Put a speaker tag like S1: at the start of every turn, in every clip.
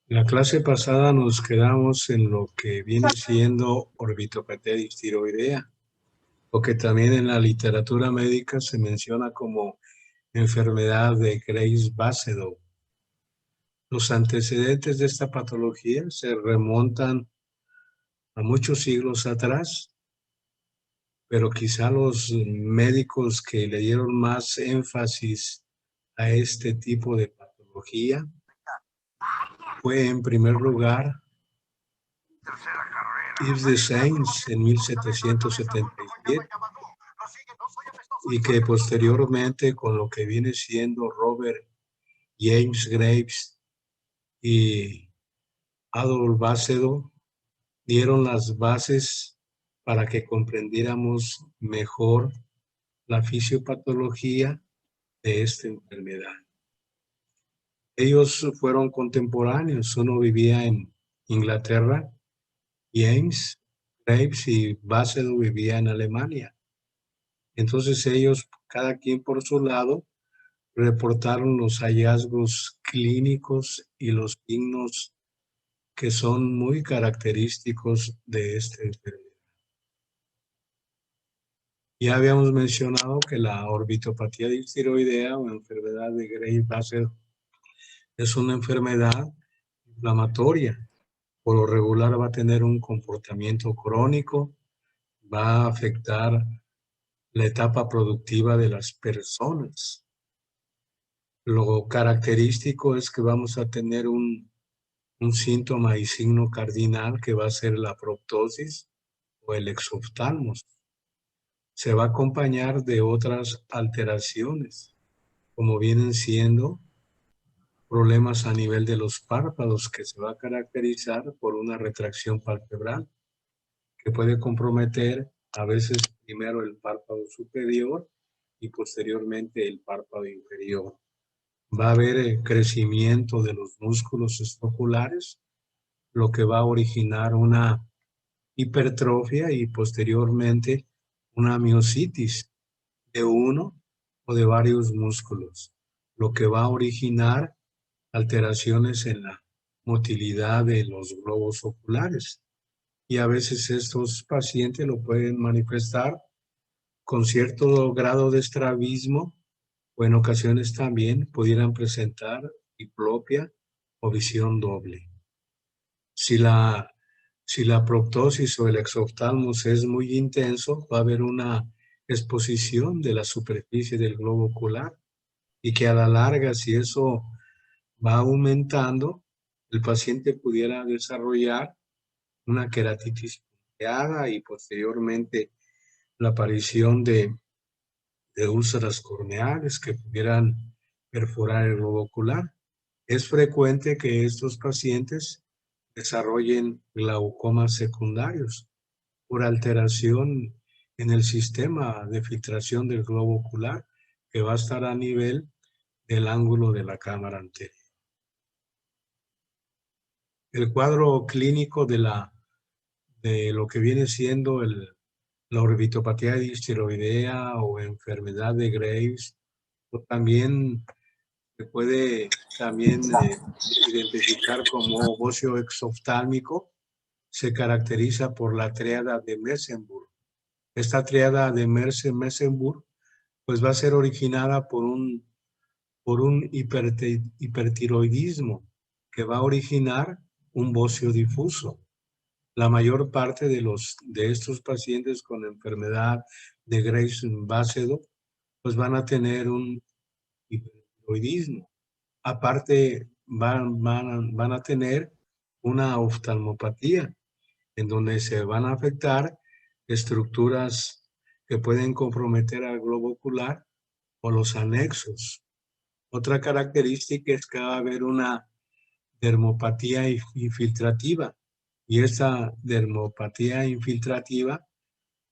S1: La clase pasada nos quedamos en lo que viene siendo orbitopatía tiroidea, o que también en la literatura médica se menciona como enfermedad de Graves-Basedow. Los antecedentes de esta patología se remontan a muchos siglos atrás, pero quizá los médicos que le dieron más énfasis a este tipo de patología fue en primer lugar Yves de Sainz en 1777 y que posteriormente con lo que viene siendo Robert James Graves y Adolf Basedow dieron las bases para que comprendiéramos mejor la fisiopatología de esta enfermedad. Ellos fueron contemporáneos, uno vivía en Inglaterra, James Graves, y Basedow vivía en Alemania. Entonces ellos, cada quien por su lado, reportaron los hallazgos clínicos y los signos que son muy característicos de esta enfermedad. Ya habíamos mencionado que la orbitopatía tiroidea o enfermedad de Graves-Basedow es una enfermedad inflamatoria. Por lo regular va a tener un comportamiento crónico, va a afectar la etapa productiva de las personas. Lo característico es que vamos a tener un síntoma y signo cardinal que va a ser la proptosis o el exoftalmos. Se va a acompañar de otras alteraciones, como vienen siendo problemas a nivel de los párpados, que se va a caracterizar por una retracción palpebral, que puede comprometer a veces primero el párpado superior y posteriormente el párpado inferior. Va a haber crecimiento de los músculos escapulares, lo que va a originar una hipertrofia y posteriormente una miositis de uno o de varios músculos, lo que va a originar alteraciones en la motilidad de los globos oculares. Y a veces estos pacientes lo pueden manifestar con cierto grado de estrabismo o en ocasiones también pudieran presentar diplopia o visión doble. Si la proptosis o el exoftalmos es muy intenso, va a haber una exposición de la superficie del globo ocular y que a la larga, si eso va aumentando, el paciente pudiera desarrollar una queratitis punteada y posteriormente la aparición de úlceras corneales que pudieran perforar el globo ocular. Es frecuente que estos pacientes desarrollen glaucomas secundarios por alteración en el sistema de filtración del globo ocular que va a estar a nivel del ángulo de la cámara anterior. El cuadro clínico de lo que viene siendo la orbitopatía distiroidea o enfermedad de Graves, o también se puede también identificar como bocio exoftálmico, se caracteriza por la tríada de Mersenburg. Esta tríada de Mersenburg pues va a ser originada por un hipertiroidismo que va a originar un bocio difuso. La mayor parte de estos pacientes con enfermedad de Graves-Basedow pues van a tener un hipertiroidismo. Aparte van a tener una oftalmopatía en donde se van a afectar estructuras que pueden comprometer al globo ocular o los anexos. Otra característica es que va a haber una dermopatía infiltrativa, y esta dermopatía infiltrativa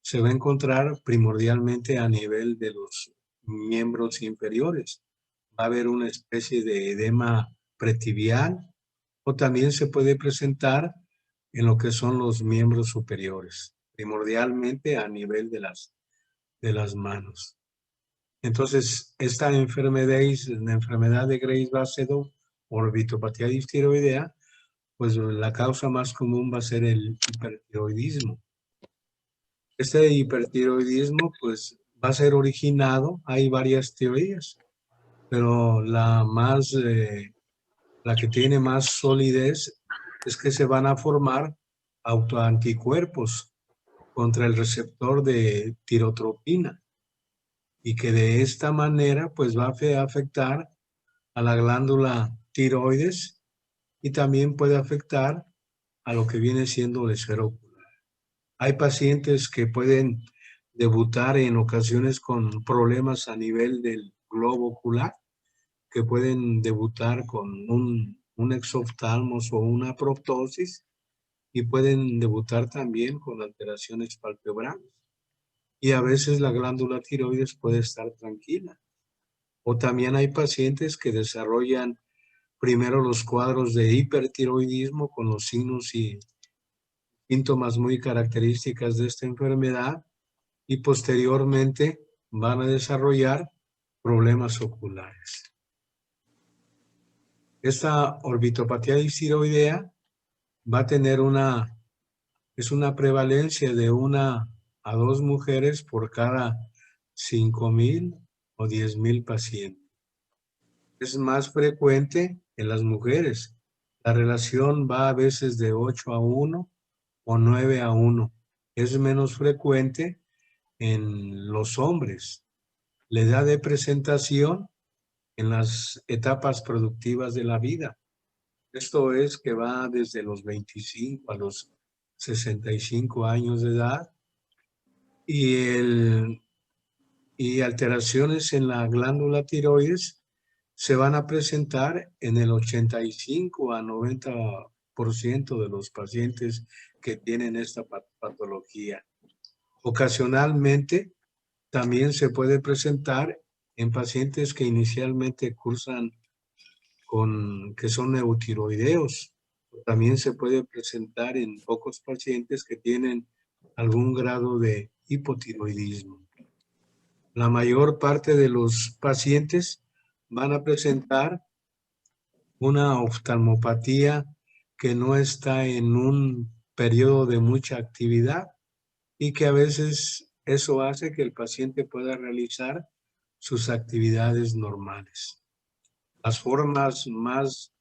S1: se va a encontrar primordialmente a nivel de los miembros inferiores. Va a haber una especie de edema pretibial o también se puede presentar en lo que son los miembros superiores, primordialmente a nivel de las manos. Entonces, esta enfermedad de Graves-Basedow, orbitopatía distiroidea, pues la causa más común va a ser el hipertiroidismo. Este hipertiroidismo pues va a ser originado, hay varias teorías, pero la que tiene más solidez es que se van a formar autoanticuerpos contra el receptor de tirotropina y que de esta manera pues va a afectar a la glándula tiroides y también puede afectar a lo que viene siendo el esfero ocular. Hay pacientes que pueden debutar en ocasiones con problemas a nivel del globo ocular, que pueden debutar con un exoftalmos o una proptosis y pueden debutar también con alteraciones palpebrales. Y a veces la glándula tiroides puede estar tranquila. O también hay pacientes que desarrollan primero los cuadros de hipertiroidismo con los signos y síntomas muy características de esta enfermedad y posteriormente van a desarrollar problemas oculares. Esta orbitopatía distiroidea va a tener es una prevalencia de 1 a 2 mujeres por cada 5,000 o 10,000 pacientes. Es más frecuente en las mujeres. La relación va a veces de 8-1 o 9-1. Es menos frecuente en los hombres. La edad de presentación en las etapas productivas de la vida. Esto es que va desde los 25 a los 65 años de edad y alteraciones en la glándula tiroides se van a presentar en el 85 a 90% de los pacientes que tienen esta patología. Ocasionalmente también se puede presentar en pacientes que inicialmente cursan que son eutiroideos. También se puede presentar en pocos pacientes que tienen algún grado de hipotiroidismo. La mayor parte de los pacientes van a presentar una oftalmopatía que no está en un periodo de mucha actividad y que a veces eso hace que el paciente pueda realizar sus actividades normales. Las formas más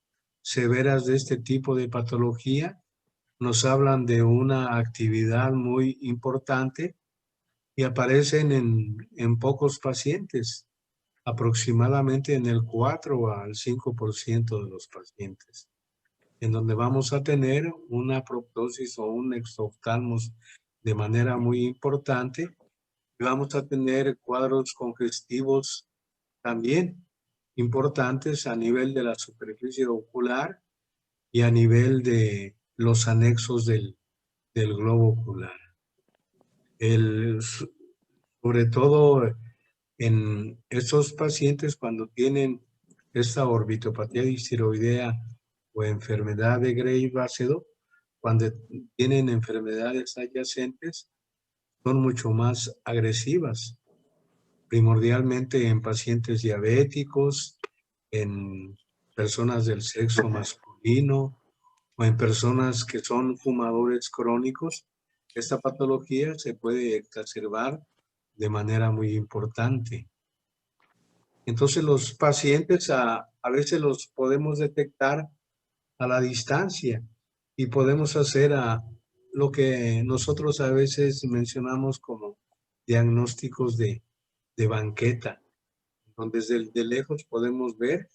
S1: severas de este tipo de patología nos hablan de una actividad muy importante y aparecen en pocos pacientes, aproximadamente en el 4 al 5% de los pacientes, en donde vamos a tener una proptosis o un exoftalmos de manera muy importante y vamos a tener cuadros congestivos también importantes a nivel de la superficie ocular y a nivel de los anexos del globo ocular. Sobre todo en estos pacientes cuando tienen esta orbitopatía distiroidea o enfermedad de Gray-Bácedo, cuando tienen enfermedades adyacentes, son mucho más agresivas, primordialmente en pacientes diabéticos, en personas del sexo masculino o en personas que son fumadores crónicos. Esta patología se puede exacerbar de manera muy importante. Entonces los pacientes a veces los podemos detectar a la distancia y podemos hacer lo que nosotros a veces mencionamos como diagnósticos de banqueta, donde desde de lejos podemos ver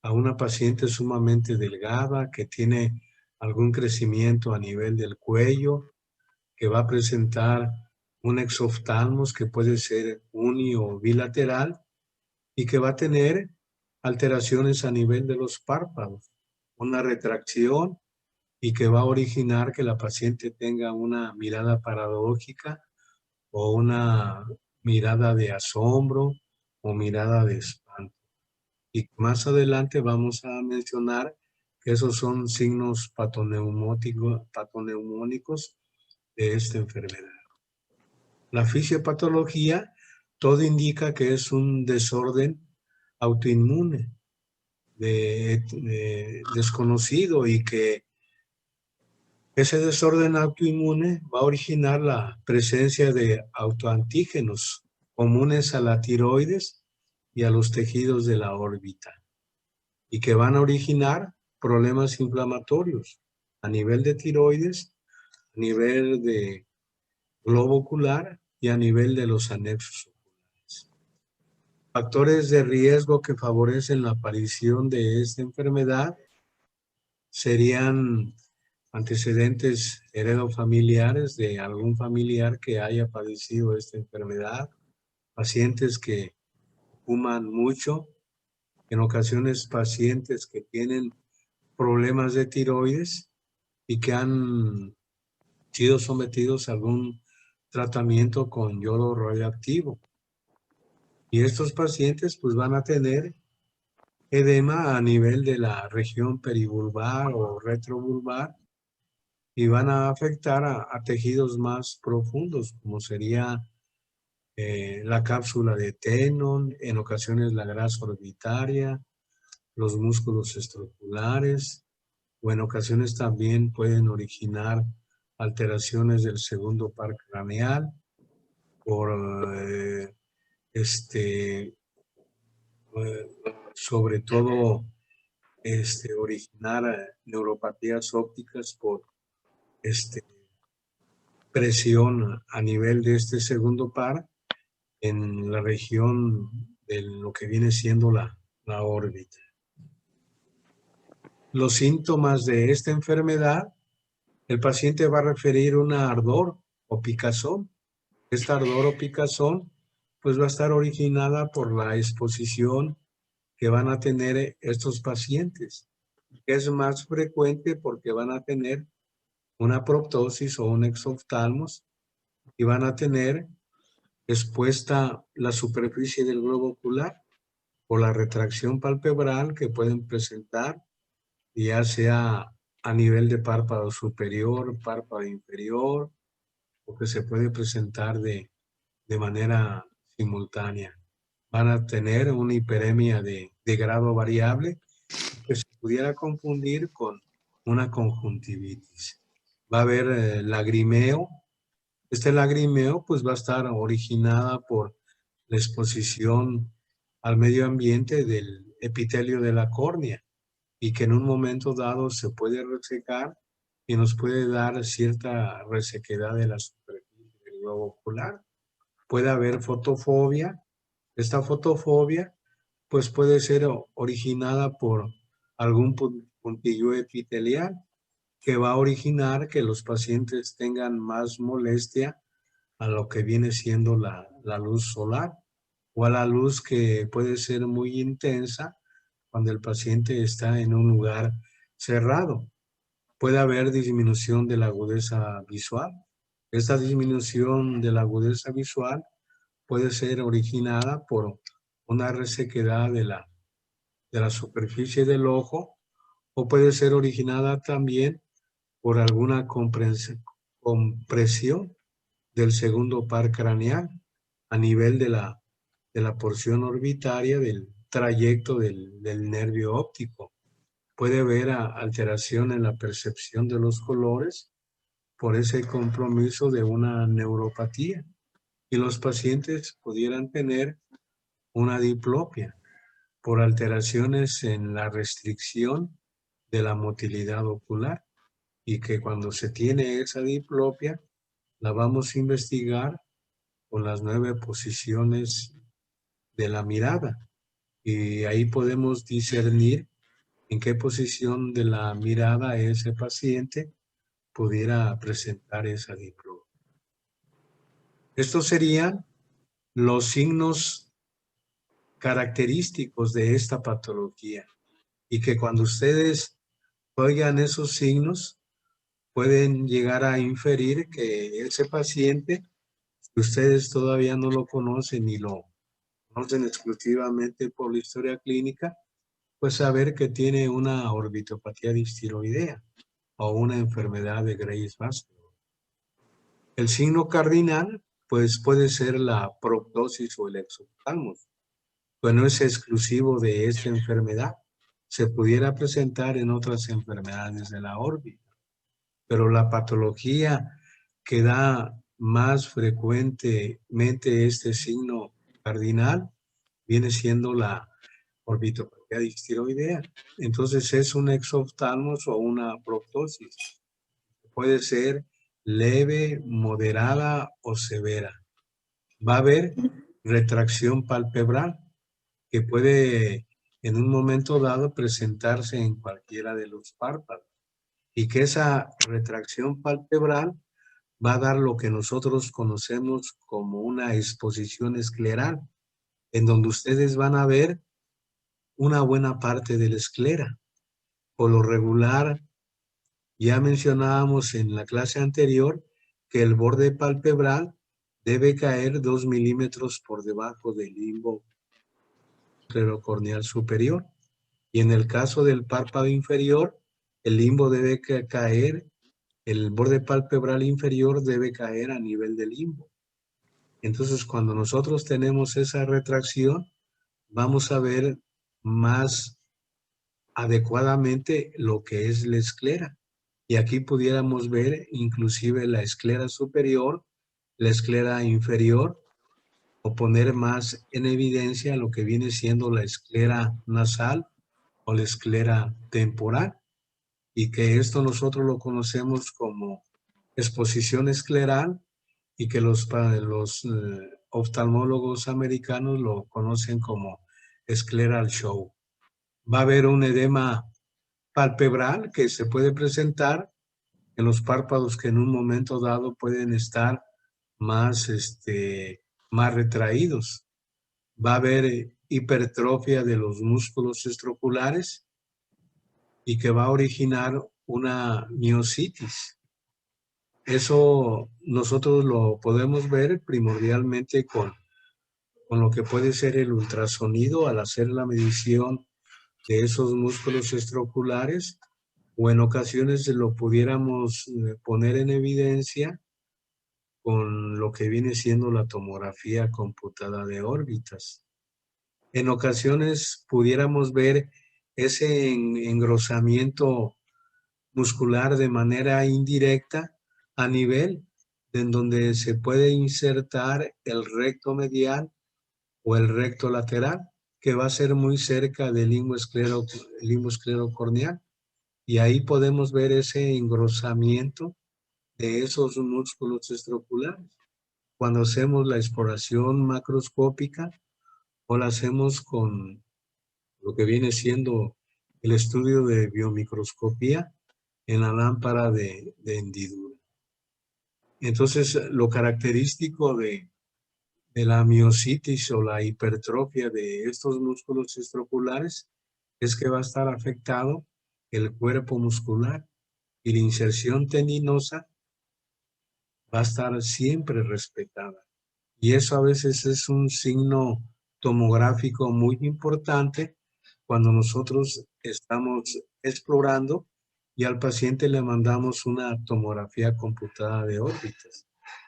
S1: a una paciente sumamente delgada que tiene algún crecimiento a nivel del cuello, que va a presentar un exoftalmos que puede ser uni o bilateral y que va a tener alteraciones a nivel de los párpados, una retracción y que va a originar que la paciente tenga una mirada paradójica o una mirada de asombro o mirada de espanto. Y más adelante vamos a mencionar que esos son signos patoneumónicos de esta enfermedad. La fisiopatología, todo indica que es un desorden autoinmune desconocido y que Ese desorden autoinmune va a originar la presencia de autoantígenos comunes a la tiroides y a los tejidos de la órbita y que van a originar problemas inflamatorios a nivel de tiroides, a nivel de globo ocular y a nivel de los anexos oculares. Factores de riesgo que favorecen la aparición de esta enfermedad serían antecedentes heredofamiliares de algún familiar que haya padecido esta enfermedad, pacientes que fuman mucho, en ocasiones pacientes que tienen problemas de tiroides y que han sido sometidos a algún tratamiento con yodo radioactivo. Y estos pacientes pues van a tener edema a nivel de la región perivulvar o retrovulvar y van a afectar a tejidos más profundos, como sería la cápsula de Tenon, en ocasiones la grasa orbitaria, los músculos estructurares, o en ocasiones también pueden originar alteraciones del segundo par craneal por sobre todo originar neuropatías ópticas por presión a nivel de este segundo par en la región de lo que viene siendo la órbita. Los síntomas de esta enfermedad, el paciente va a referir un ardor o picazón. Esta ardor o picazón pues va a estar originada por la exposición que van a tener estos pacientes. Es más frecuente porque van a tener una proptosis o un exoftalmos y van a tener expuesta la superficie del globo ocular por la retracción palpebral que pueden presentar, ya sea a nivel de párpado superior, párpado inferior, o que se puede presentar de manera simultánea. Van a tener una hiperemia de grado variable que se pudiera confundir con una conjuntivitis. Va a haber lagrimeo. Este lagrimeo pues va a estar originada por la exposición al medio ambiente del epitelio de la córnea y que en un momento dado se puede resecar y nos puede dar cierta resequedad de la superficie del globo ocular. Puede haber fotofobia. Esta fotofobia pues puede ser originada por algún puntillo epitelial que va a originar que los pacientes tengan más molestia a lo que viene siendo la luz solar o a la luz que puede ser muy intensa cuando el paciente está en un lugar cerrado. Puede haber disminución de la agudeza visual. Esta disminución de la agudeza visual puede ser originada por una resequedad de la superficie del ojo o puede ser originada también por alguna compresión del segundo par craneal a nivel de la porción orbitaria del trayecto del nervio óptico. Puede haber alteración en la percepción de los colores por ese compromiso de una neuropatía y los pacientes pudieran tener una diplopia por alteraciones en la restricción de la motilidad ocular y que cuando se tiene esa diplopia la vamos a investigar con las 9 posiciones de la mirada y ahí podemos discernir en qué posición de la mirada ese paciente pudiera presentar esa diplopia. Estos serían los signos característicos de esta patología y que cuando ustedes oigan esos signos pueden llegar a inferir que ese paciente, si ustedes todavía no lo conocen y lo conocen exclusivamente por la historia clínica, pues saber que tiene una orbitopatía distiroidea o una enfermedad de Graves-Bastl. El signo cardinal, pues puede ser la proptosis o el exoftalmos, pues no es exclusivo de esta enfermedad. Se pudiera presentar en otras enfermedades de la órbita. pero la patología que da más frecuentemente este signo cardinal viene siendo la orbitopatía distiroidea. Entonces es un exoftalmos o una proptosis. Puede ser leve, moderada o severa. Va a haber retracción palpebral que puede en un momento dado presentarse en cualquiera de los párpados y que esa retracción palpebral va a dar lo que nosotros conocemos como una exposición escleral, en donde ustedes van a ver una buena parte de la esclera. Por lo regular, ya mencionábamos en la clase anterior que el borde palpebral debe caer 2 milímetros por debajo del limbo esclerocorneal superior. Y en el caso del párpado inferior, el limbo debe caer, el borde palpebral inferior debe caer a nivel del limbo. Entonces, cuando nosotros tenemos esa retracción, vamos a ver más adecuadamente lo que es la esclera. Y aquí pudiéramos ver inclusive la esclera superior, la esclera inferior, o poner más en evidencia lo que viene siendo la esclera nasal o la esclera temporal, y que esto nosotros lo conocemos como exposición escleral y que los oftalmólogos americanos lo conocen como scleral show. Va a haber un edema palpebral que se puede presentar en los párpados que en un momento dado pueden estar más, más retraídos. Va a haber hipertrofia de los músculos estroculares y que va a originar una miositis. Eso nosotros lo podemos ver primordialmente con lo que puede ser el ultrasonido al hacer la medición de esos músculos estroculares, o en ocasiones lo pudiéramos poner en evidencia con lo que viene siendo la tomografía computada de órbitas. En ocasiones pudiéramos ver ese engrosamiento muscular de manera indirecta a nivel en donde se puede insertar el recto medial o el recto lateral, que va a ser muy cerca del limbo esclerocorneal. Y ahí podemos ver ese engrosamiento de esos músculos estroculares. Cuando hacemos la exploración macroscópica o la hacemos con lo que viene siendo el estudio de biomicroscopía en la lámpara de hendidura. Entonces, lo característico de la miositis o la hipertrofia de estos músculos estroculares es que va a estar afectado el cuerpo muscular y la inserción tendinosa va a estar siempre respetada. Y eso a veces es un signo tomográfico muy importante cuando nosotros estamos explorando y al paciente le mandamos una tomografía computada de órbitas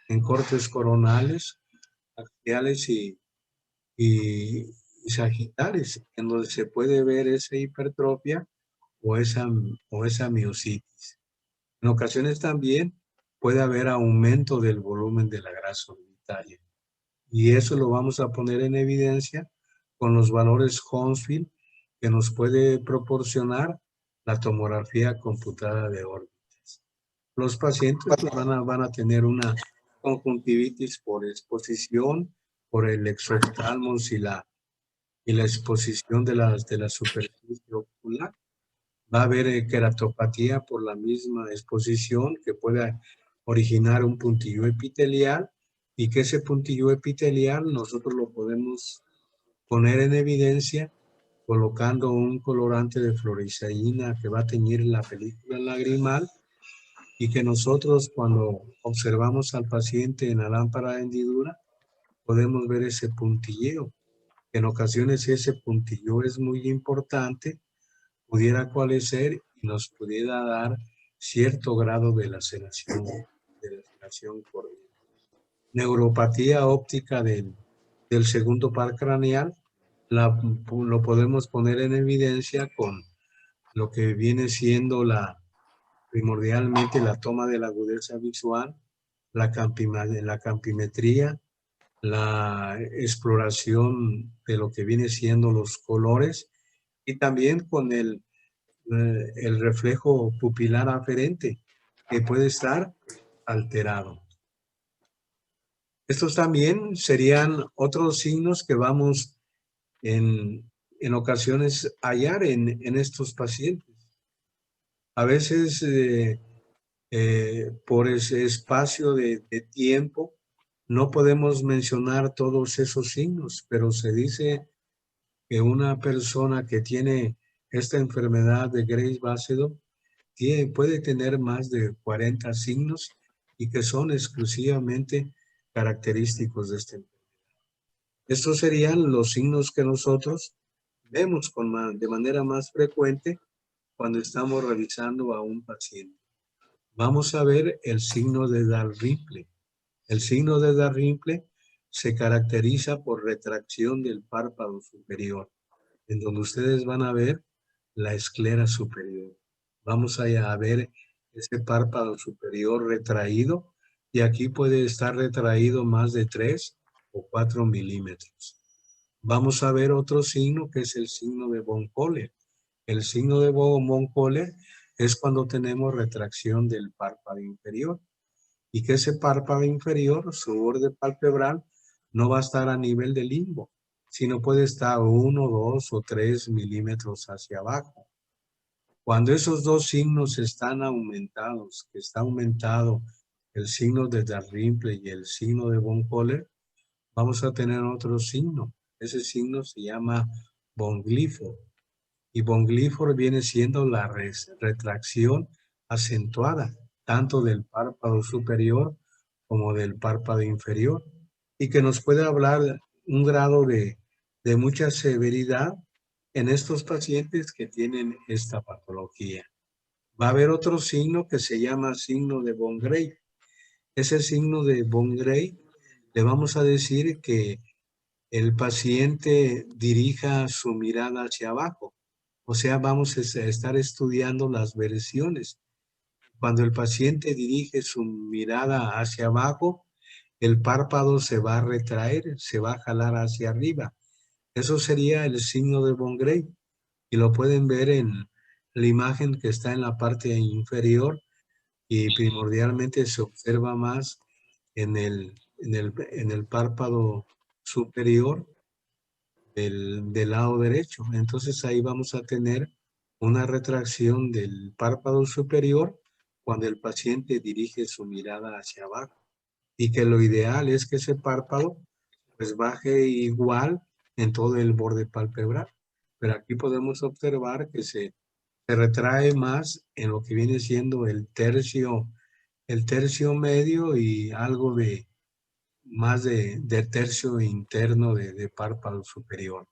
S1: en cortes coronales, axiales y sagitales, en donde se puede ver esa hipertrofia o esa miositis. En ocasiones también puede haber aumento del volumen de la grasa orbitaria. Y eso lo vamos a poner en evidencia con los valores Hounsfield que nos puede proporcionar la tomografía computada de órbitas. Los pacientes pues, van a tener una conjuntivitis por exposición, por el exoftalmos y la exposición de la superficie ocular. Va a haber queratopatía por la misma exposición que puede originar un puntillo epitelial y que ese puntillo epitelial nosotros lo podemos poner en evidencia colocando un colorante de fluoresceína que va a teñir la película lagrimal y que nosotros cuando observamos al paciente en la lámpara de hendidura podemos ver ese puntilleo. En ocasiones ese puntillo es muy importante, pudiera coalescer y nos pudiera dar cierto grado de laceración corneal. Neuropatía óptica del segundo par craneal lo podemos poner en evidencia con lo que viene siendo la primordialmente la toma de la agudeza visual, la campimetría, la exploración de lo que viene siendo los colores y también con el reflejo pupilar aferente que puede estar alterado. Estos también serían otros signos que vamos en ocasiones a hallar en estos pacientes. A veces por ese espacio de tiempo no podemos mencionar todos esos signos, pero se dice que una persona que tiene esta enfermedad de Graves-Basedow puede tener más de 40 signos y que son exclusivamente característicos de este enfermedad. Estos serían los signos que nosotros vemos de manera más frecuente cuando estamos revisando a un paciente. Vamos a ver el signo de Dalrymple. El signo de Dalrymple se caracteriza por retracción del párpado superior, en donde ustedes van a ver la esclera superior. Vamos a ver ese párpado superior retraído y aquí puede estar retraído más de 3 o 4 milímetros. Vamos a ver otro signo que es el signo de von Köhler. El signo de von Köhler es cuando tenemos retracción del párpado inferior y que ese párpado inferior, su borde palpebral, no va a estar a nivel del limbo, sino puede estar 1, 2 o 3 milímetros hacia abajo. Cuando esos dos signos están aumentados, que está aumentado el signo de Dalrymple y el signo de von Köhler, vamos a tener otro signo. Ese signo se llama von Gliefford. Y von Gliefford viene siendo la retracción acentuada, tanto del párpado superior como del párpado inferior, y que nos puede hablar un grado de mucha severidad en estos pacientes que tienen esta patología. Va a haber otro signo que se llama signo de von Graefe. Ese signo de von Graefe le vamos a decir que el paciente dirija su mirada hacia abajo. O sea, vamos a estar estudiando las versiones. Cuando el paciente dirige su mirada hacia abajo, el párpado se va a retraer, se va a jalar hacia arriba. Eso sería el signo de von Graefe y lo pueden ver en la imagen que está en la parte inferior y primordialmente se observa más en el párpado superior del lado derecho. Entonces ahí vamos a tener una retracción del párpado superior cuando el paciente dirige su mirada hacia abajo. Y que lo ideal es que ese párpado pues baje igual en todo el borde palpebral. Pero aquí podemos observar que se retrae más en lo que viene siendo el tercio medio y algo de más de tercio interno de párpado superior.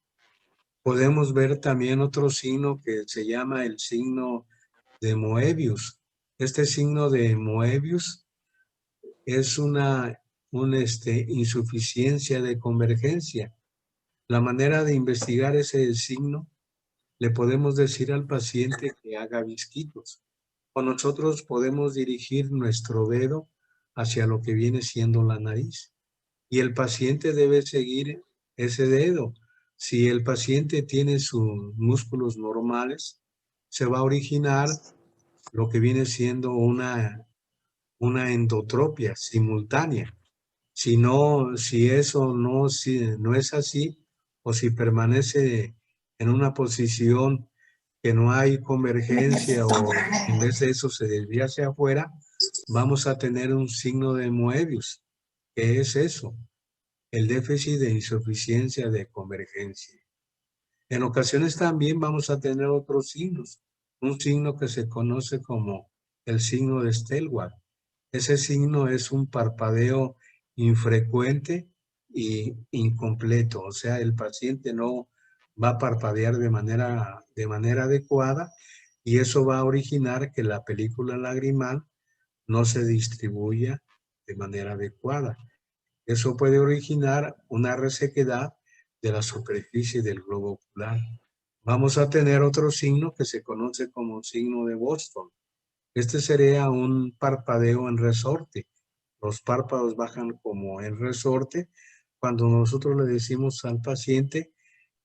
S1: Podemos ver también otro signo que se llama el signo de Moebius. Este signo de Moebius es una insuficiencia de convergencia. La manera de investigar ese signo, le podemos decir al paciente que haga visquitos. O nosotros podemos dirigir nuestro dedo hacia lo que viene siendo la nariz. Y el paciente debe seguir ese dedo. Si el paciente tiene sus músculos normales, se va a originar lo que viene siendo una endotropia simultánea. Si eso no es así, o si permanece en una posición que no hay convergencia o en vez de eso se desvía hacia afuera, vamos a tener un signo de Moebius. ¿Qué es eso? El déficit de insuficiencia de convergencia. En ocasiones también vamos a tener otros signos. Un signo que se conoce como el signo de Stellwacht. Ese signo es un parpadeo infrecuente e incompleto. O sea, el paciente no va a parpadear de manera adecuada y eso va a originar que la película lagrimal no se distribuya de manera adecuada. Eso puede originar una resequedad de la superficie del globo ocular. Vamos a tener otro signo que se conoce como signo de Boston. Este sería un parpadeo en resorte. Los párpados bajan como en resorte cuando nosotros le decimos al paciente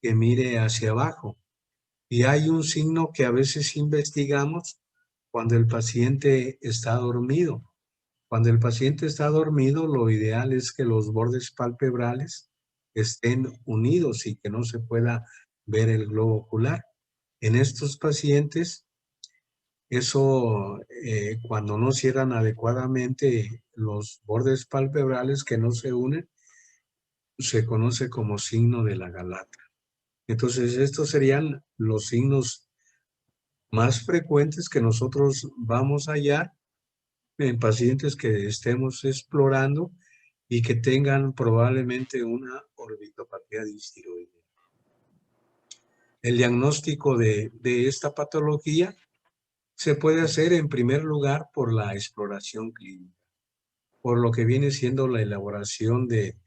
S1: que mire hacia abajo. Y hay un signo que a veces investigamos cuando el paciente está dormido. Cuando el paciente está dormido, lo ideal es que los bordes palpebrales estén unidos y que no se pueda ver el globo ocular. En estos pacientes, eso cuando no cierran adecuadamente los bordes palpebrales que no se unen, se conoce como signo de la galata. Entonces, estos serían los signos más frecuentes que nosotros vamos a hallar en pacientes que estemos explorando y que tengan probablemente una orbitopatía distiroidea. El diagnóstico de esta patología se puede hacer en primer lugar por la exploración clínica, por lo que viene siendo la elaboración de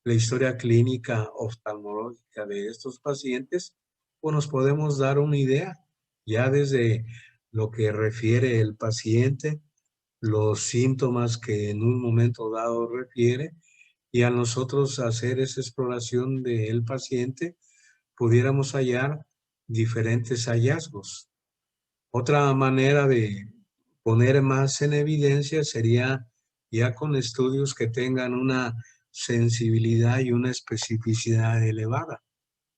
S1: la historia clínica oftalmológica de estos pacientes, pues nos podemos dar una idea ya desde lo que refiere el paciente, los síntomas que en un momento dado refiere, y a nosotros hacer esa exploración del paciente, pudiéramos hallar diferentes hallazgos. Otra manera de poner más en evidencia sería ya con estudios que tengan una sensibilidad y una especificidad elevada.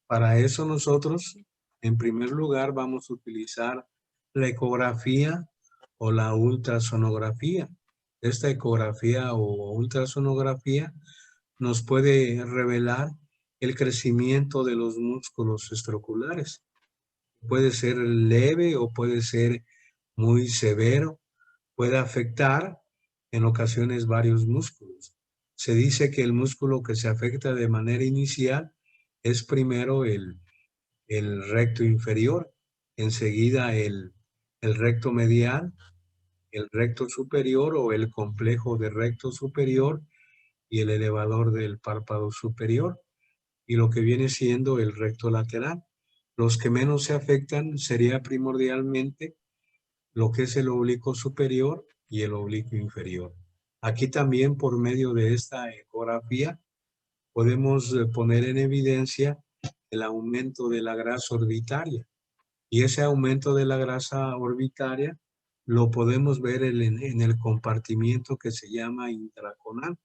S1: Para eso nosotros, en primer lugar, vamos a utilizar la ecografía o la ultrasonografía. Esta ecografía o ultrasonografía nos puede revelar el crecimiento de los músculos extraoculares. Puede ser leve o puede ser muy severo, puede afectar en ocasiones varios músculos. Se dice que el músculo que se afecta de manera inicial es primero el recto inferior, enseguida el recto medial, el recto superior o el complejo de recto superior y el elevador del párpado superior, y lo que viene siendo el recto lateral. Los que menos se afectan sería primordialmente lo que es el oblicuo superior y el oblicuo inferior. Aquí también por medio de esta ecografía podemos poner en evidencia el aumento de la grasa orbitaria. Y ese aumento de la grasa orbitaria lo podemos ver en el compartimiento que se llama intraconal.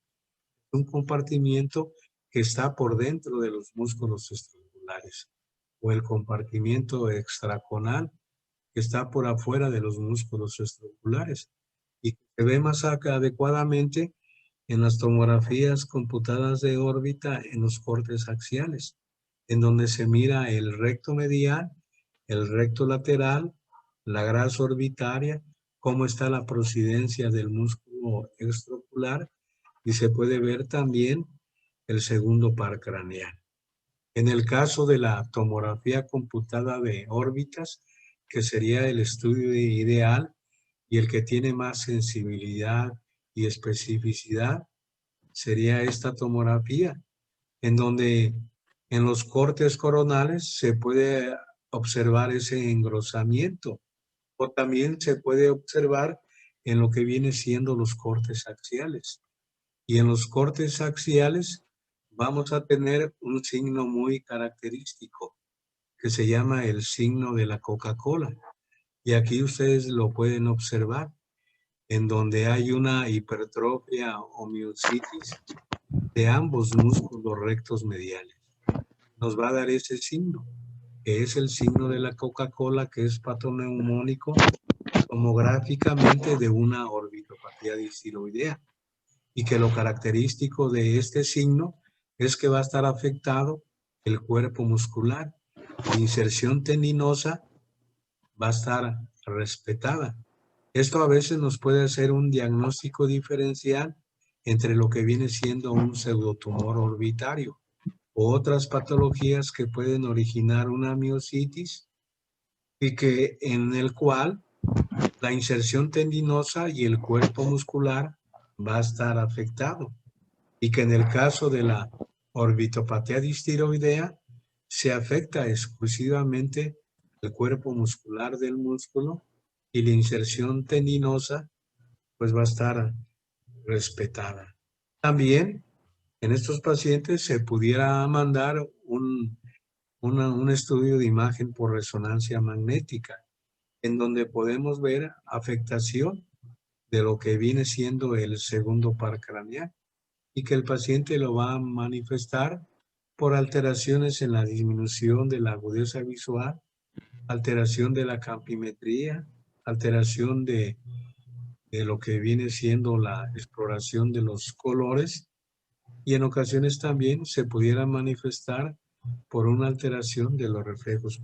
S1: Un compartimiento que está por dentro de los músculos estrangulares, o el compartimiento extraconal que está por afuera de los músculos estrangulares y que se ve más adecuadamente en las tomografías computadas de órbita en los cortes axiales, en donde se mira el recto medial, el recto lateral, la grasa orbitaria, cómo está la prosidencia del músculo extraocular, y se puede ver también el segundo par craneal. En el caso de la tomografía computada de órbitas, que sería el estudio ideal y el que tiene más sensibilidad y especificidad, sería esta tomografía, en donde en los cortes coronales se puede observar ese engrosamiento, o también se puede observar en lo que viene siendo los cortes axiales. Y en los cortes axiales vamos a tener un signo muy característico que se llama el signo de la Coca-Cola. Y aquí ustedes lo pueden observar, en donde hay una hipertrofia o miositis de ambos músculos rectos mediales. Nos va a dar ese signo, que es el signo de la Coca-Cola, que es patoneumónico tomográficamente de una orbitopatía distiroidea. Y que lo característico de este signo es que va a estar afectado el cuerpo muscular. La inserción tendinosa va a estar respetada. Esto a veces nos puede hacer un diagnóstico diferencial entre lo que viene siendo un pseudotumor orbitario o otras patologías que pueden originar una miositis y que en el cual la inserción tendinosa y el cuerpo muscular va a estar afectado, y que en el caso de la orbitopatía distiroidea se afecta exclusivamente el cuerpo muscular del músculo y la inserción tendinosa pues va a estar respetada. También en estos pacientes se pudiera mandar un estudio de imagen por resonancia magnética, en donde podemos ver afectación de lo que viene siendo el segundo par craneal y que el paciente lo va a manifestar por alteraciones en la disminución de la agudeza visual, alteración de la campimetría, alteración de lo que viene siendo la exploración de los colores y en ocasiones también se pudiera manifestar por una alteración de los reflejos.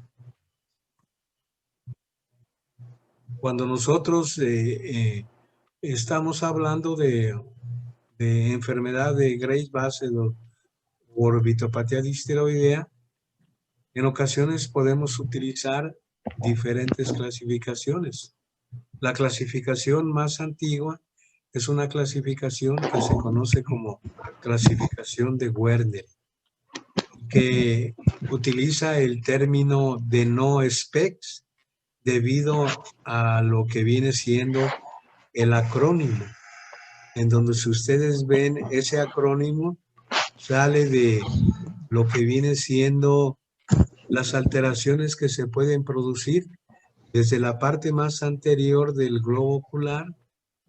S1: Cuando nosotros estamos hablando de enfermedad de Graves-Bassett o orbitopatía distiroidea, en ocasiones podemos utilizar diferentes clasificaciones. La clasificación más antigua es una clasificación que se conoce como clasificación de Werner, que utiliza el término de no specs debido a lo que viene siendo el acrónimo, en donde si ustedes ven ese acrónimo, sale de lo que viene siendo las alteraciones que se pueden producir desde la parte más anterior del globo ocular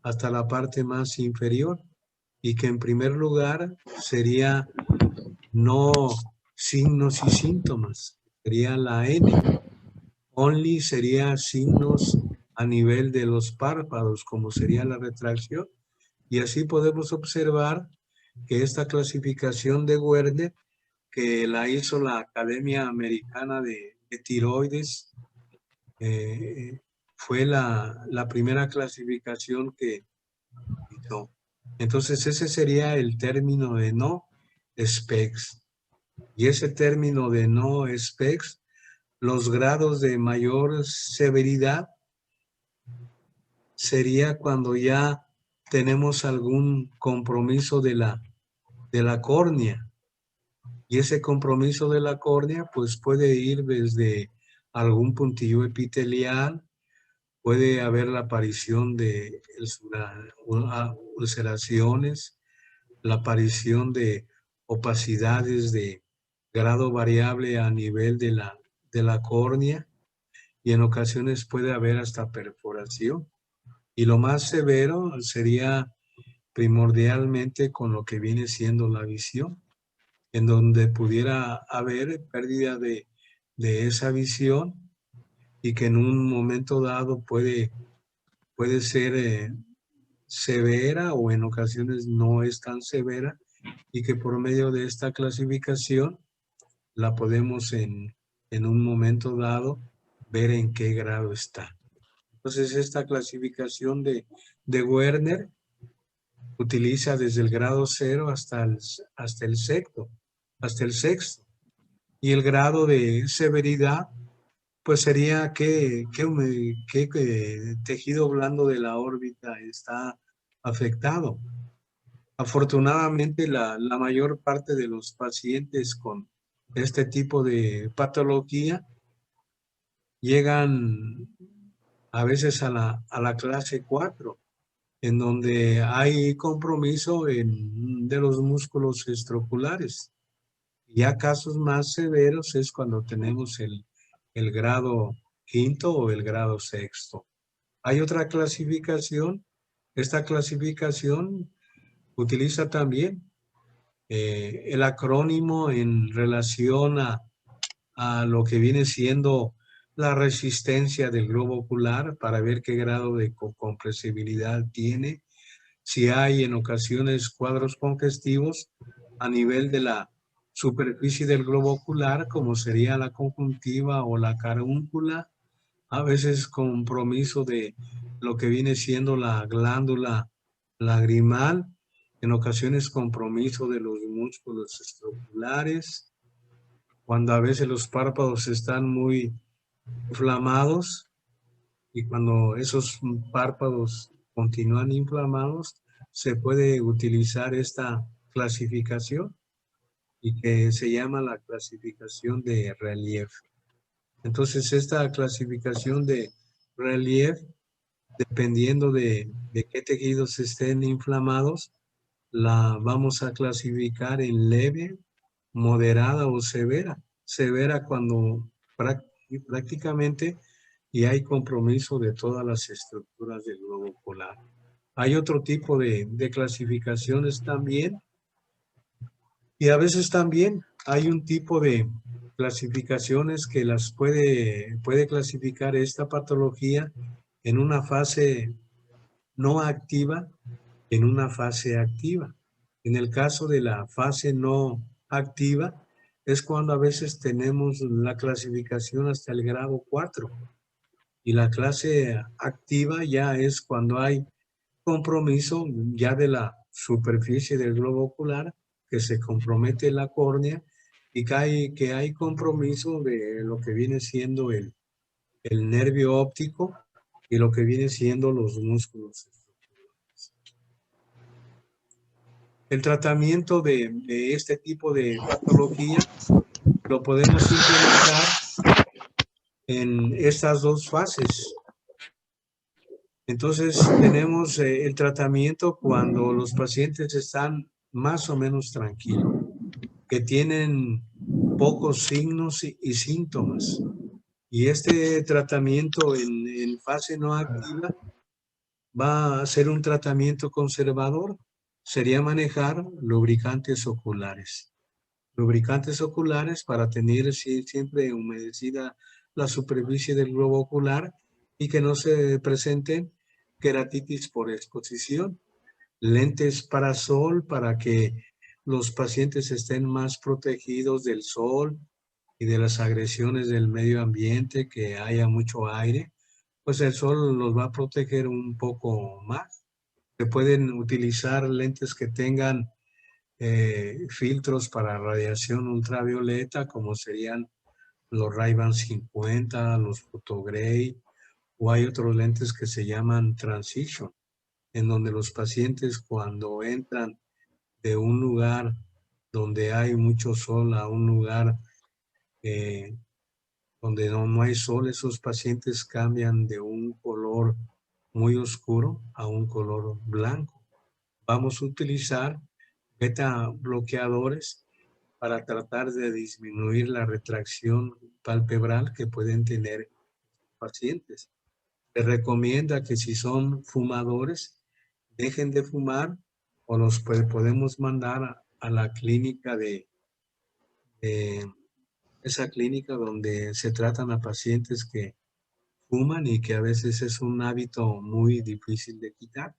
S1: hasta la parte más inferior, y que en primer lugar sería no signos y síntomas, sería la N. Only sería signos a nivel de los párpados, como sería la retracción, y así podemos observar que esta clasificación de Werner, que la hizo la Academia Americana de Tiroides, fue la primera clasificación que hizo. Entonces ese sería el término de no specs. Y ese término de no specs, los grados de mayor severidad sería cuando ya tenemos algún compromiso de la córnea. Y ese compromiso de la córnea pues puede ir desde algún puntillo epitelial, puede haber la aparición de ulceraciones, la aparición de opacidades de grado variable a nivel de la córnea, y en ocasiones puede haber hasta perforación. Y lo más severo sería primordialmente con lo que viene siendo la visión, en donde pudiera haber pérdida de esa visión y que en un momento dado puede ser severa o en ocasiones no es tan severa, y que por medio de esta clasificación la podemos en un momento dado ver en qué grado está. Entonces esta clasificación de Werner utiliza desde el grado 0 hasta el sexto. Y el grado de severidad pues sería qué tejido blando de la órbita está afectado. Afortunadamente, la mayor parte de los pacientes con este tipo de patología llegan a veces a la clase 4, en donde hay compromiso de los músculos estroculares. Ya casos más severos es cuando tenemos el grado 5 o el grado 6. Hay otra clasificación. Esta clasificación utiliza también el acrónimo en relación a lo que viene siendo la resistencia del globo ocular para ver qué grado de compresibilidad tiene, si hay en ocasiones cuadros congestivos a nivel de la superficie del globo ocular, como sería la conjuntiva o la carúncula, a veces compromiso de lo que viene siendo la glándula lagrimal, en ocasiones compromiso de los músculos estroculares, cuando a veces los párpados están muy inflamados, y cuando esos párpados continúan inflamados, se puede utilizar esta clasificación y que se llama la clasificación de relief. Entonces, esta clasificación de relief dependiendo de qué tejidos estén inflamados, la vamos a clasificar en leve, moderada o severa. Severa cuando prácticamente y hay compromiso de todas las estructuras del globo ocular. Hay otro tipo de clasificaciones también, y a veces también hay un tipo de clasificaciones que las puede clasificar esta patología en una fase no activa, en una fase activa. En el caso de la fase no activa, es cuando a veces tenemos la clasificación hasta el grado 4. Y la clase activa ya es cuando hay compromiso ya de la superficie del globo ocular, que se compromete la córnea y que hay compromiso de lo que viene siendo el nervio óptico y lo que viene siendo los músculos. El tratamiento de este tipo de patología lo podemos implementar en estas dos fases. Entonces tenemos el tratamiento cuando los pacientes están más o menos tranquilos, que tienen pocos signos y síntomas. Y este tratamiento en fase no activa va a ser un tratamiento conservador. Sería manejar lubricantes oculares. Lubricantes oculares para tener siempre humedecida la superficie del globo ocular y que no se presenten queratitis por exposición. Lentes para sol para que los pacientes estén más protegidos del sol y de las agresiones del medio ambiente, que haya mucho aire, pues el sol los va a proteger un poco más. Se pueden utilizar lentes que tengan filtros para radiación ultravioleta, como serían los Ray-Ban 50, los Photogray, o hay otros lentes que se llaman Transition, en donde los pacientes cuando entran de un lugar donde hay mucho sol a un lugar donde no hay sol, esos pacientes cambian de un color muy oscuro a un color blanco. Vamos a utilizar beta bloqueadores para tratar de disminuir la retracción palpebral que pueden tener pacientes. Se recomienda que si son fumadores, dejen de fumar o los podemos mandar a la clínica de esa clínica donde se tratan a pacientes que fuman y que a veces es un hábito muy difícil de quitar.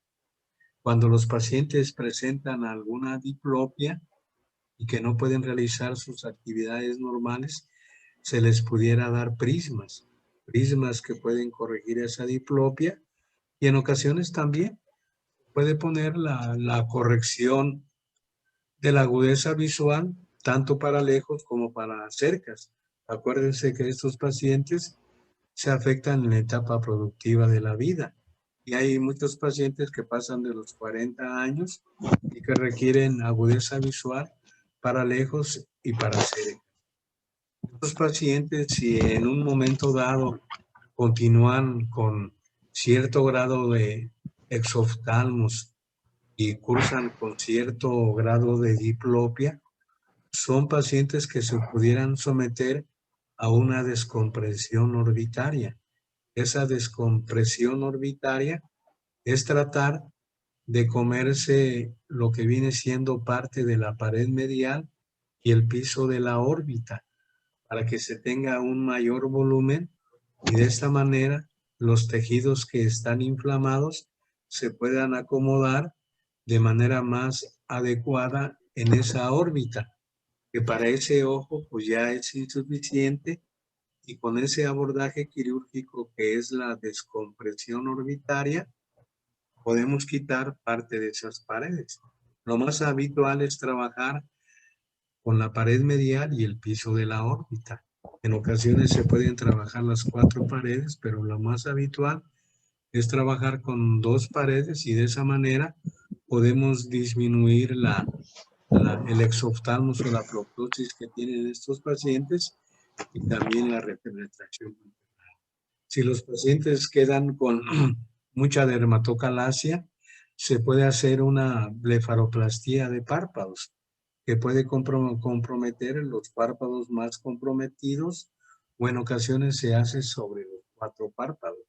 S1: Cuando los pacientes presentan alguna diplopia y que no pueden realizar sus actividades normales, se les pudiera dar prismas que pueden corregir esa diplopia, y en ocasiones también puede poner la corrección de la agudeza visual, tanto para lejos como para cercas. Acuérdense que estos pacientes se afectan en la etapa productiva de la vida. Y hay muchos pacientes que pasan de los 40 años y que requieren agudeza visual para lejos y para cerca. Estos pacientes, si en un momento dado continúan con cierto grado de exoftalmos y cursan con cierto grado de diplopia, son pacientes que se pudieran someter a una descompresión orbitaria. Esa descompresión orbitaria es tratar de comerse lo que viene siendo parte de la pared medial y el piso de la órbita, para que se tenga un mayor volumen y de esta manera los tejidos que están inflamados se puedan acomodar de manera más adecuada en esa órbita, que para ese ojo pues ya es insuficiente, y con ese abordaje quirúrgico que es la descompresión orbitaria podemos quitar parte de esas paredes. Lo más habitual es trabajar con la pared medial y el piso de la órbita. En ocasiones se pueden trabajar las 4 paredes, pero lo más habitual es trabajar con 2 paredes, y de esa manera podemos disminuir el exoftalmos o la proptosis que tienen estos pacientes y también la repenetración. Si los pacientes quedan con mucha dermatocalasia, se puede hacer una blefaroplastía de párpados, que puede comprometer los párpados más comprometidos, o en ocasiones se hace sobre los 4 párpados.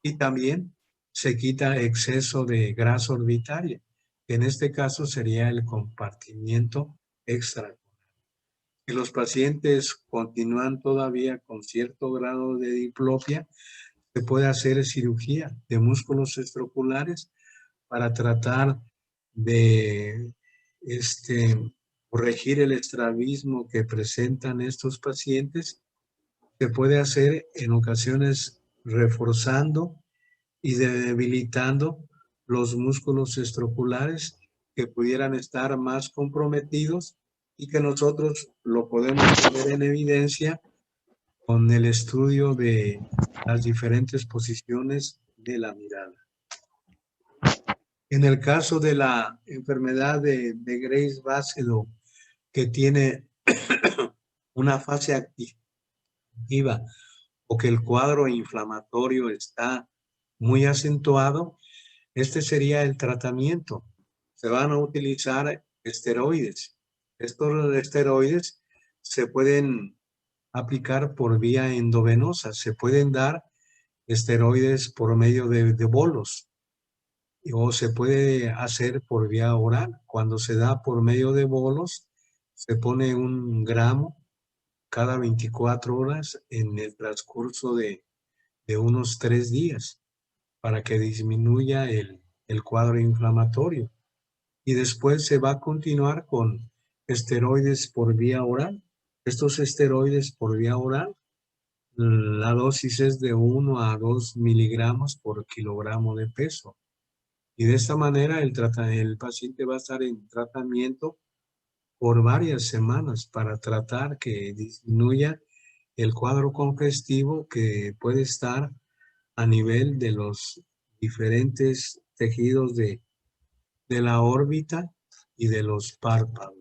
S1: Y también se quita exceso de grasa orbitaria, que en este caso sería el compartimiento extra. Si los pacientes continúan todavía con cierto grado de diplopia, se puede hacer cirugía de músculos extraoculares para tratar de corregir el estrabismo que presentan estos pacientes. Se puede hacer en ocasiones reforzando y debilitando los músculos extraoculares que pudieran estar más comprometidos y que nosotros lo podemos poner en evidencia con el estudio de las diferentes posiciones de la mirada. En el caso de la enfermedad de Graves-Basedow, que tiene una fase activa o que el cuadro inflamatorio está muy acentuado, este sería el tratamiento. Se van a utilizar esteroides. Estos esteroides se pueden aplicar por vía endovenosa. Se pueden dar esteroides por medio de bolos o se puede hacer por vía oral. Cuando se da por medio de bolos, se pone 1 gramo cada 24 horas en el transcurso de unos 3 días para que disminuya el cuadro inflamatorio. Y después se va a continuar con esteroides por vía oral. Estos esteroides por vía oral, la dosis es de 1 a 2 miligramos por kilogramo de peso. Y de esta manera el paciente va a estar en tratamiento por varias semanas para tratar que disminuya el cuadro congestivo que puede estar a nivel de los diferentes tejidos de la órbita y de los párpados.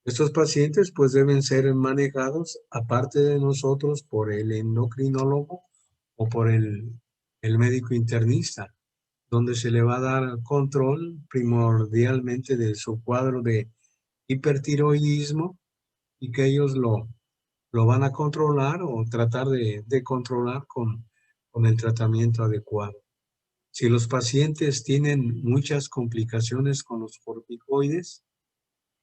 S1: Estos pacientes pues deben ser manejados aparte de nosotros por el endocrinólogo o por el médico internista, donde se le va a dar control primordialmente de su cuadro de hipertiroidismo y que ellos lo van a controlar o tratar de controlar con el tratamiento adecuado. Si los pacientes tienen muchas complicaciones con los corticoides,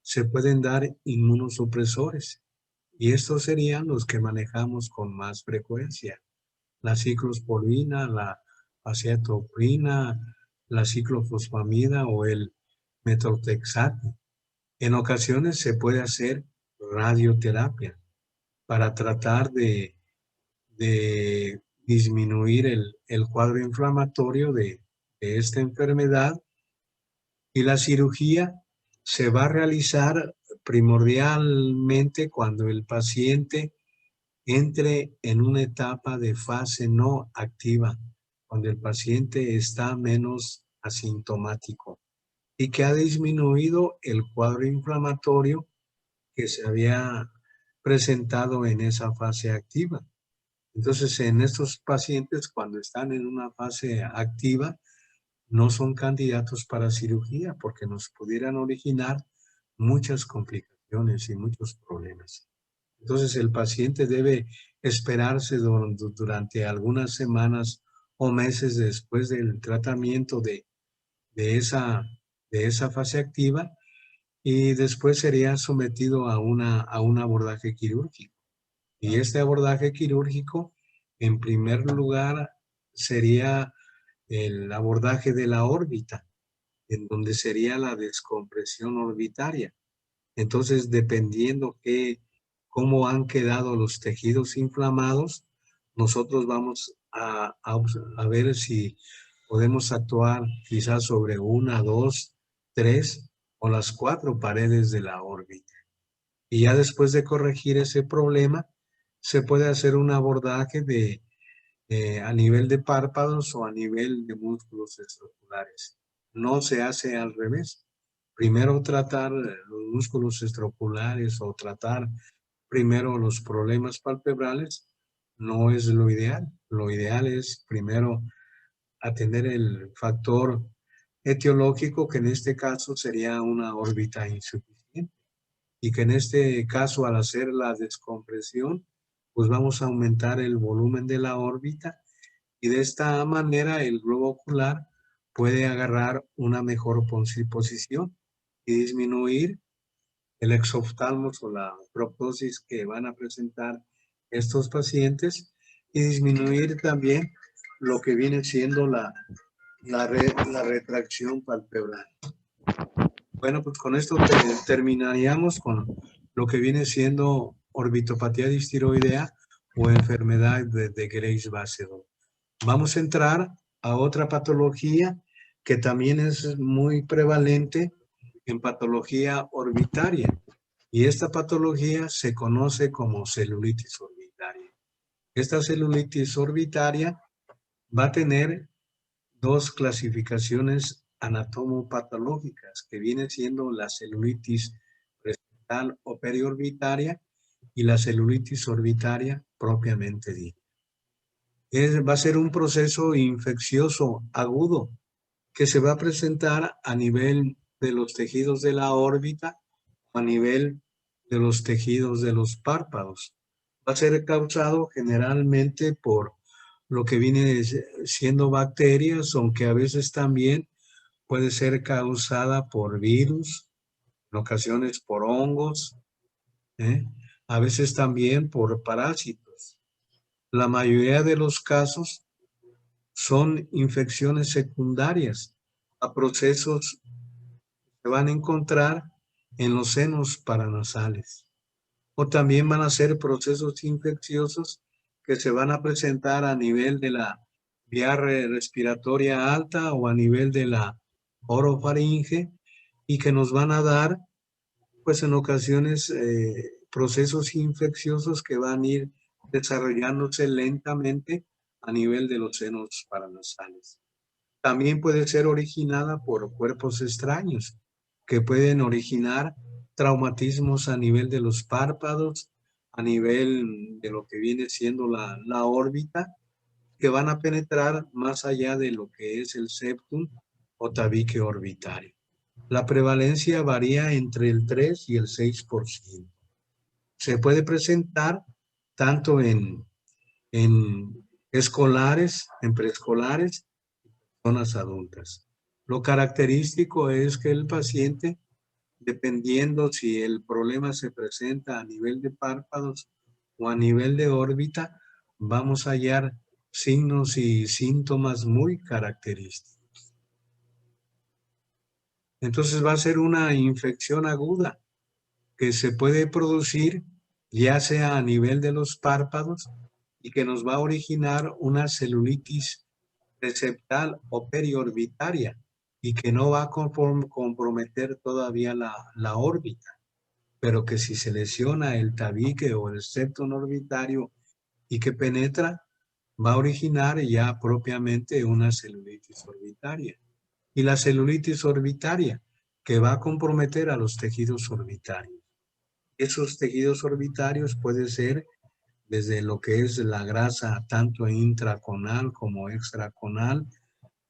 S1: se pueden dar inmunosupresores y estos serían los que manejamos con más frecuencia. La ciclosporina, la acetoprina, la ciclofosfamida o el metotrexato. En ocasiones se puede hacer radioterapia para tratar de disminuir el cuadro inflamatorio de esta enfermedad, y la cirugía se va a realizar primordialmente cuando el paciente entre en una etapa de fase no activa, cuando el paciente está menos asintomático y que ha disminuido el cuadro inflamatorio que se había presentado en esa fase activa. Entonces, en estos pacientes, cuando están en una fase activa, no son candidatos para cirugía porque nos pudieran originar muchas complicaciones y muchos problemas. Entonces, el paciente debe esperarse durante algunas semanas o meses después del tratamiento de esa fase activa, y después sería sometido a un abordaje quirúrgico. Y este abordaje quirúrgico, en primer lugar, sería el abordaje de la órbita, en donde sería la descompresión orbitaria. Entonces, dependiendo cómo han quedado los tejidos inflamados, nosotros vamos a ver si podemos actuar quizás sobre 1, 2, 3 o las 4 paredes de la órbita. Y ya después de corregir ese problema, se puede hacer un abordaje a nivel de párpados o a nivel de músculos extraoculares. No se hace al revés. Primero tratar los músculos extraoculares o tratar primero los problemas palpebrales no es lo ideal. Lo ideal es primero a tener el factor etiológico, que en este caso sería una órbita insuficiente. Y que en este caso, al hacer la descompresión, pues vamos a aumentar el volumen de la órbita y de esta manera el globo ocular puede agarrar una mejor posición y disminuir el exoftalmos o la proptosis que van a presentar estos pacientes y disminuir también lo que viene siendo la retracción palpebral. Bueno, pues con esto terminaríamos con lo que viene siendo orbitopatía distiroidea o enfermedad de Graves-Basedow. Vamos a entrar a otra patología que también es muy prevalente en patología orbitaria. Y esta patología se conoce como celulitis orbitaria. Esta celulitis orbitaria va a tener dos clasificaciones anatomopatológicas, que viene siendo la celulitis presental o periorbitaria y la celulitis orbitaria propiamente dicha. Va a ser un proceso infeccioso agudo que se va a presentar a nivel de los tejidos de la órbita o a nivel de los tejidos de los párpados. Va a ser causado generalmente por lo que viene siendo bacterias, aunque a veces también puede ser causada por virus, en ocasiones por hongos, a veces también por parásitos. La mayoría de los casos son infecciones secundarias a procesos que se van a encontrar en los senos paranasales. O también van a ser procesos infecciosos que se van a presentar a nivel de la vía respiratoria alta o a nivel de la orofaringe y que nos van a dar, pues en ocasiones, procesos infecciosos que van a ir desarrollándose lentamente a nivel de los senos paranasales. También puede ser originada por cuerpos extraños que pueden originar traumatismos a nivel de los párpados, a nivel de lo que viene siendo la órbita, que van a penetrar más allá de lo que es el septum o tabique orbitario. La prevalencia varía entre el 3 y el 6%. Se puede presentar tanto en escolares, en preescolares, personas adultas. Lo característico es que el paciente, dependiendo si el problema se presenta a nivel de párpados o a nivel de órbita, vamos a hallar signos y síntomas muy característicos. Entonces va a ser una infección aguda que se puede producir ya sea a nivel de los párpados y que nos va a originar una celulitis preseptal o periorbitaria y que no va a comprometer todavía la órbita, pero que si se lesiona el tabique o el septum orbitario y que penetra, va a originar ya propiamente una celulitis orbitaria. Y la celulitis orbitaria, que va a comprometer a los tejidos orbitarios. Esos tejidos orbitarios pueden ser desde lo que es la grasa tanto intraconal como extraconal,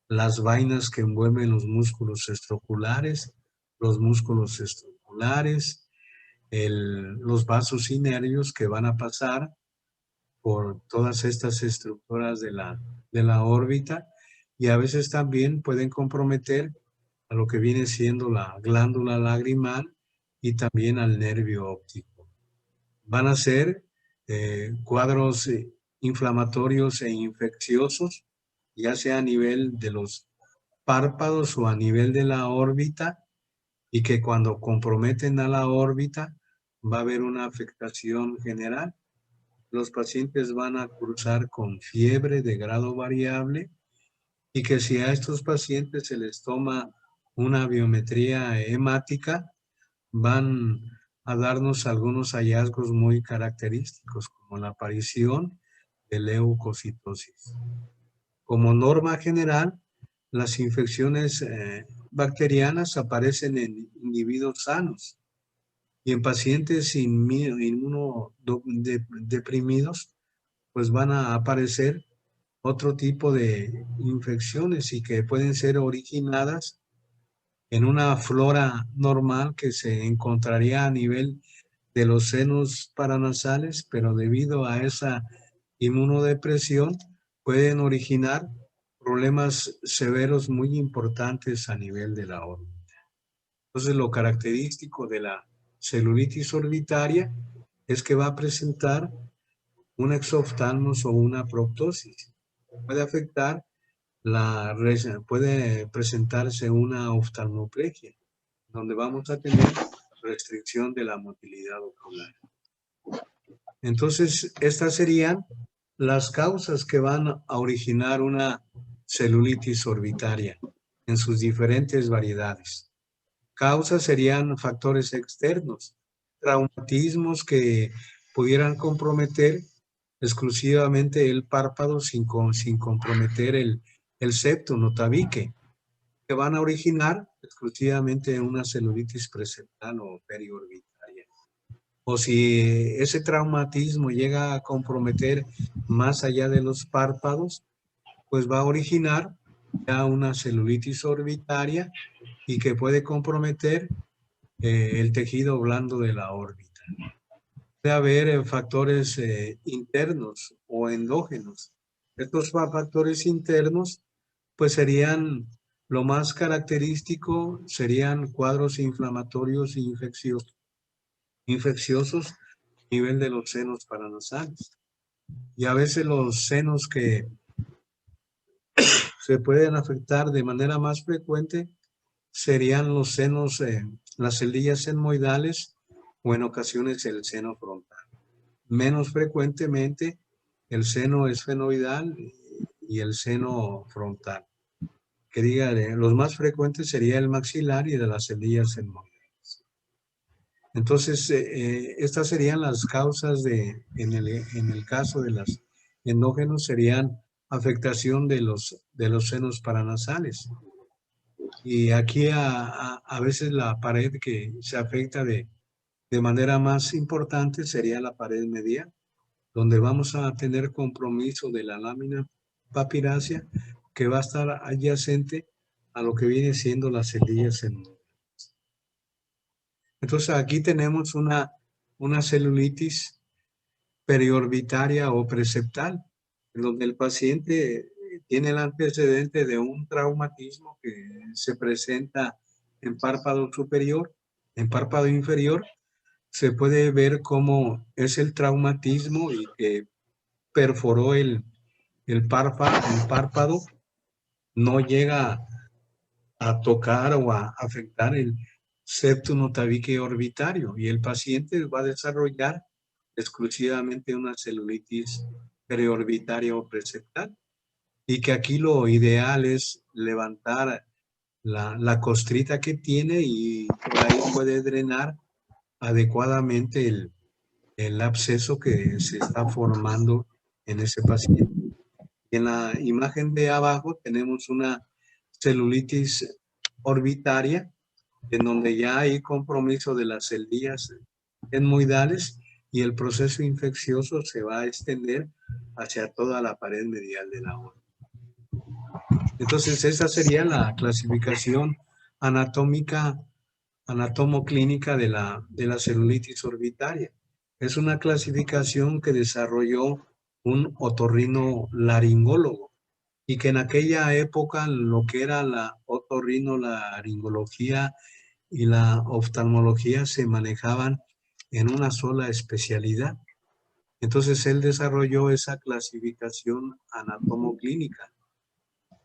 S1: las vainas que envuelven los músculos estroculares, los músculos estructurares, los vasos y nervios que van a pasar por todas estas estructuras de la órbita y a veces también pueden comprometer a lo que viene siendo la glándula lagrimal y también al nervio óptico. Van a ser cuadros inflamatorios e infecciosos, ya sea a nivel de los párpados o a nivel de la órbita, y que cuando comprometen a la órbita va a haber una afectación general. Los pacientes van a cursar con fiebre de grado variable y que si a estos pacientes se les toma una biometría hemática, van a darnos algunos hallazgos muy característicos, como la aparición de leucocitosis. Como norma general, las infecciones bacterianas aparecen en individuos sanos y en pacientes inmunodeprimidos, pues van a aparecer otro tipo de infecciones y que pueden ser originadas en una flora normal que se encontraría a nivel de los senos paranasales, pero debido a esa inmunodepresión pueden originar problemas severos muy importantes a nivel de la órbita. Entonces, lo característico de la celulitis orbitaria es que va a presentar un exoftalmos o una proptosis. Puede afectar puede presentarse una oftalmoplegia, donde vamos a tener restricción de la motilidad ocular. Entonces, estas serían las causas que van a originar una celulitis orbitaria en sus diferentes variedades. Causas serían factores externos, traumatismos que pudieran comprometer exclusivamente el párpado sin comprometer el septum o tabique, que van a originar exclusivamente una celulitis preseptal o periorbitaria. O si ese traumatismo llega a comprometer más allá de los párpados, pues va a originar ya una celulitis orbitaria y que puede comprometer el tejido blando de la órbita. Puede haber factores internos o endógenos. Estos factores internos pues serían lo más característico, serían cuadros inflamatorios e infecciosos a nivel de los senos paranasales. Y a veces los senos que se pueden afectar de manera más frecuente serían los senos, las celdillas etmoidales o en ocasiones el seno frontal. Menos frecuentemente el seno esfenoidal y el seno frontal. Que diga, los más frecuentes sería el maxilar y de las celdillas etmoidales. Entonces, estas serían las causas en el caso de los endógenos, serían afectación de los senos paranasales. Y aquí a veces la pared que se afecta de manera más importante sería la pared medial, donde vamos a tener compromiso de la lámina papirácea que va a estar adyacente a lo que viene siendo las celdillas etmoidales. Entonces aquí tenemos una celulitis periorbitaria o preseptal, en donde el paciente tiene el antecedente de un traumatismo que se presenta en párpado superior, en párpado inferior. Se puede ver cómo es el traumatismo y que perforó el párpado, no llega a tocar o a afectar el septum tabique orbitario y el paciente va a desarrollar exclusivamente una celulitis periorbitaria o preseptal y que aquí lo ideal es levantar la costrita que tiene y por ahí puede drenar adecuadamente el absceso que se está formando en ese paciente. En la imagen de abajo tenemos una celulitis orbitaria, en donde ya hay compromiso de las celdillas etmoidales y el proceso infeccioso se va a extender hacia toda la pared medial de la órbita. Entonces, esa sería la clasificación anatómica, anatomoclínica de la celulitis orbitaria. Es una clasificación que desarrolló un otorrinolaringólogo y que en aquella época lo que era la otorrinolaringología y la oftalmología se manejaban en una sola especialidad. Entonces él desarrolló esa clasificación anatomoclínica.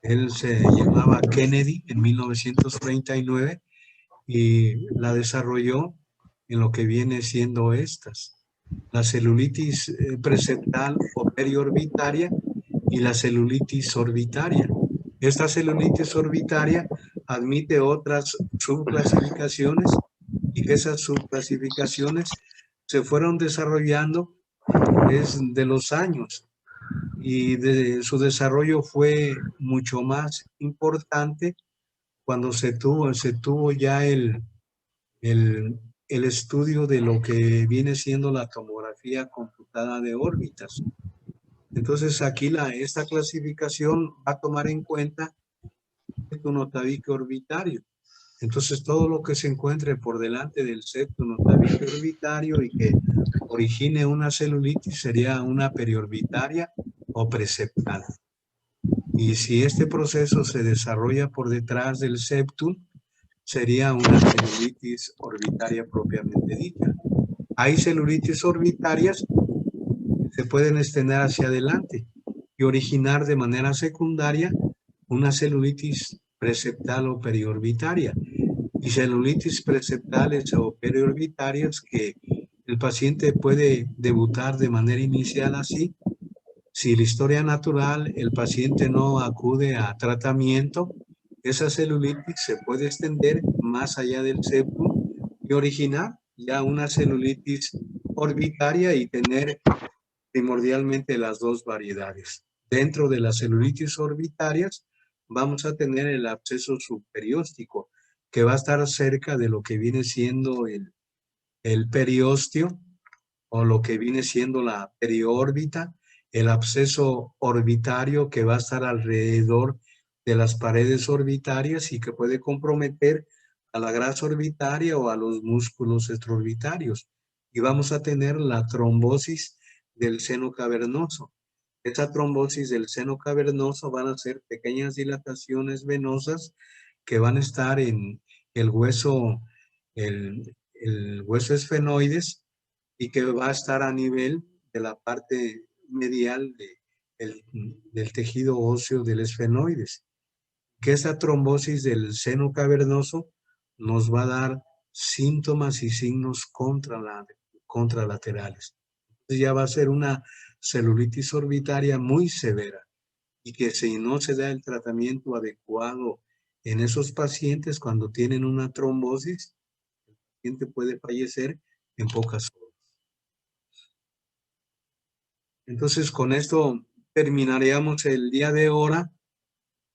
S1: Él se llamaba Kennedy en 1939 y la desarrolló en lo que viene siendo estas. La celulitis preseptal o periorbitaria y la celulitis orbitaria. Esta celulitis orbitaria admite otras subclasificaciones y que esas subclasificaciones se fueron desarrollando desde los años y su desarrollo fue mucho más importante cuando se tuvo ya el estudio de lo que viene siendo la tomografía computada de órbitas. Entonces aquí esta clasificación va a tomar en cuenta septum notabique orbitario. Entonces todo lo que se encuentre por delante del septum notabique orbitario y que origine una celulitis sería una periorbitaria o preseptal. Y si este proceso se desarrolla por detrás del septum, sería una celulitis orbitaria propiamente dicha. Hay celulitis orbitarias que se pueden extender hacia adelante y originar de manera secundaria una celulitis preseptal o periorbitaria. Y celulitis preseptales o periorbitarias que el paciente puede debutar de manera inicial así. Si la historia natural, el paciente no acude a tratamiento, esa celulitis se puede extender más allá del septum y originar ya una celulitis orbitaria y tener primordialmente las dos variedades. Dentro de las celulitis orbitarias vamos a tener el absceso subperióstico, que va a estar cerca de lo que viene siendo el periósteo o lo que viene siendo la periórbita, el absceso orbitario que va a estar alrededor de las paredes orbitarias y que puede comprometer a la grasa orbitaria o a los músculos extraorbitarios. Y vamos a tener la trombosis del seno cavernoso. Esa trombosis del seno cavernoso van a ser pequeñas dilataciones venosas que van a estar en el hueso, el hueso esfenoides, y que va a estar a nivel de la parte medial del tejido óseo del esfenoides. Que esa trombosis del seno cavernoso nos va a dar síntomas y signos contralaterales. Entonces ya va a ser una celulitis orbitaria muy severa y que si no se da el tratamiento adecuado en esos pacientes cuando tienen una trombosis, el paciente puede fallecer en pocas horas. Entonces, con esto terminaríamos el día de ahora.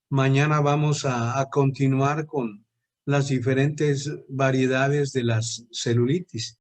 S1: Mañana vamos a continuar con las diferentes variedades de las celulitis.